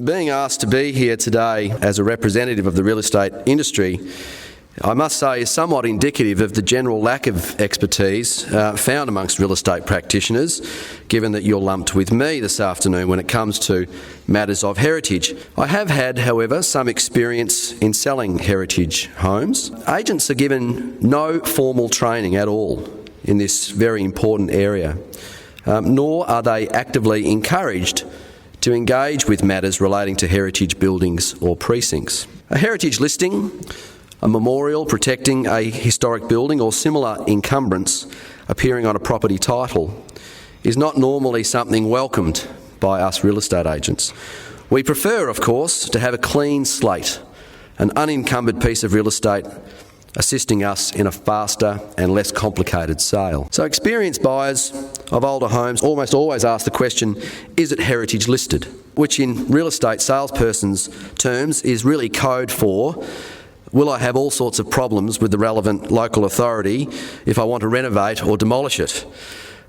Being asked to be here today as a representative of the real estate industry, I must say, is somewhat indicative of the general lack of expertise found amongst real estate practitioners, given that you're lumped with me this afternoon when it comes to matters of heritage. I have had, however, some experience in selling heritage homes. Agents are given no formal training at all in this very important area, nor are they actively encouraged to engage with matters relating to heritage buildings or precincts. A heritage listing, a memorial protecting a historic building or similar encumbrance appearing on a property title is not normally something welcomed by us real estate agents. We prefer, of course, to have a clean slate, an unencumbered piece of real estate assisting us in a faster and less complicated sale. So experienced buyers of older homes almost always ask the question, is it heritage listed? Which in real estate salesperson's terms is really code for, will I have all sorts of problems with the relevant local authority if I want to renovate or demolish it?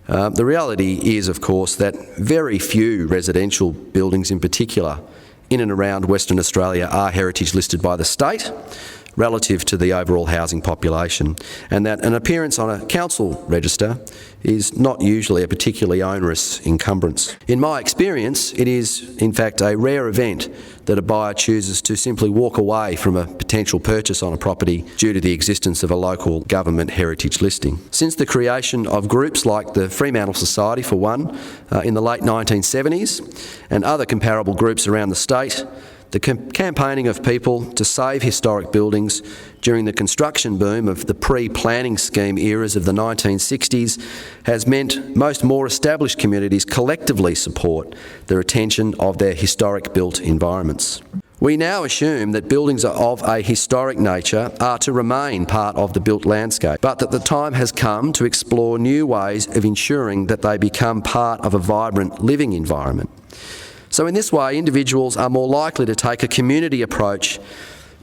The reality is, of course, that very few residential buildings in particular in and around Western Australia are heritage listed by the state relative to the overall housing population, and that an appearance on a council register is not usually a particularly onerous encumbrance. In my experience, it is in fact a rare event that a buyer chooses to simply walk away from a potential purchase on a property due to the existence of a local government heritage listing. Since the creation of groups like the Fremantle Society, for one, in the late 1970s, and other comparable groups around the state, the campaigning of people to save historic buildings during the construction boom of the pre-planning scheme eras of the 1960s has meant most more established communities collectively support the retention of their historic built environments. We now assume that buildings of a historic nature are to remain part of the built landscape, but that the time has come to explore new ways of ensuring that they become part of a vibrant living environment. So in this way, individuals are more likely to take a community approach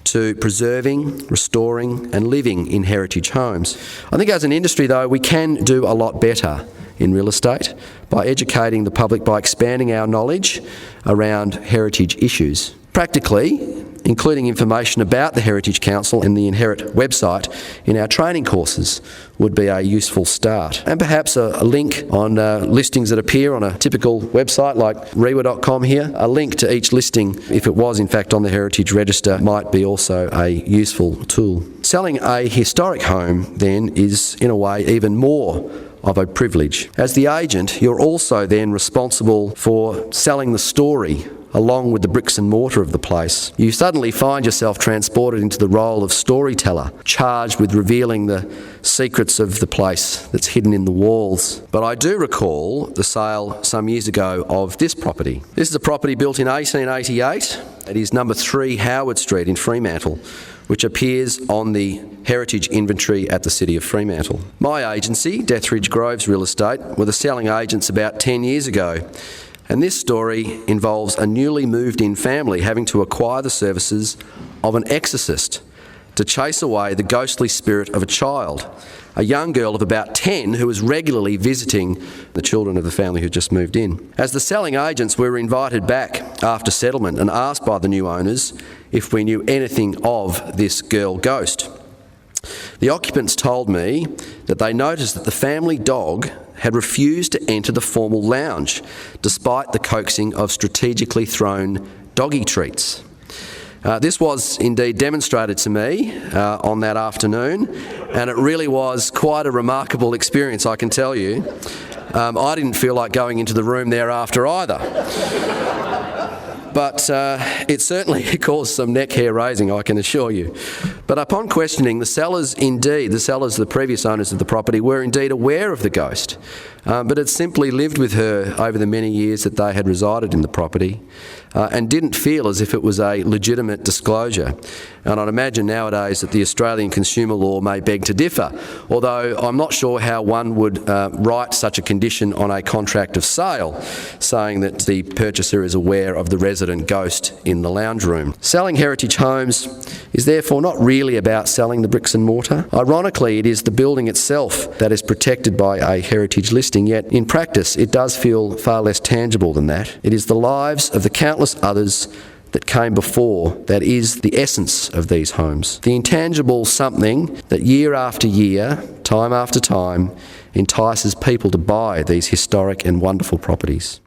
to preserving, restoring and living in heritage homes. I think as an industry, though, we can do a lot better in real estate by educating the public, by expanding our knowledge around heritage issues. Practically, including information about the Heritage Council and the Inherit website in our training courses would be a useful start. And perhaps a link on listings that appear on a typical website like rewa.com here. A link to each listing, if it was in fact on the Heritage Register, might be also a useful tool. Selling a historic home then is in a way even more of a privilege. As the agent, you're also then responsible for selling the story along with the bricks and mortar of the place. You suddenly find yourself transported into the role of storyteller, charged with revealing the secrets of the place that's hidden in the walls. But I do recall the sale some years ago of this property. This is a property built in 1888. It is number 3 Howard Street in Fremantle, which appears on the heritage inventory at the City of Fremantle. My agency, Hayden Groves Real Estate, were the selling agents about 10 years ago. And this story involves a newly moved-in family having to acquire the services of an exorcist to chase away the ghostly spirit of a child, a young girl of about 10 who was regularly visiting the children of the family who just moved in. As the selling agents, we were invited back after settlement and asked by the new owners if we knew anything of this girl ghost. The occupants told me that they noticed that the family dog had refused to enter the formal lounge, despite the coaxing of strategically thrown doggy treats. This was indeed demonstrated to me on that afternoon, and it really was quite a remarkable experience, I can tell you. I didn't feel like going into the room thereafter either. But it certainly caused some neck hair raising, I can assure you. But upon questioning, the sellers, the previous owners of the property, were indeed aware of the ghost, but had simply lived with her over the many years that they had resided in the property and didn't feel as if it was a legitimate disclosure. And I'd imagine nowadays that the Australian consumer law may beg to differ, although I'm not sure how one would write such a condition on a contract of sale, saying that the purchaser is aware of the residence resident ghost in the lounge room. Selling heritage homes is therefore not really about selling the bricks and mortar. Ironically, it is the building itself that is protected by a heritage listing, yet in practice it does feel far less tangible than that. It is the lives of the countless others that came before that is the essence of these homes. The intangible something that year after year, time after time, entices people to buy these historic and wonderful properties.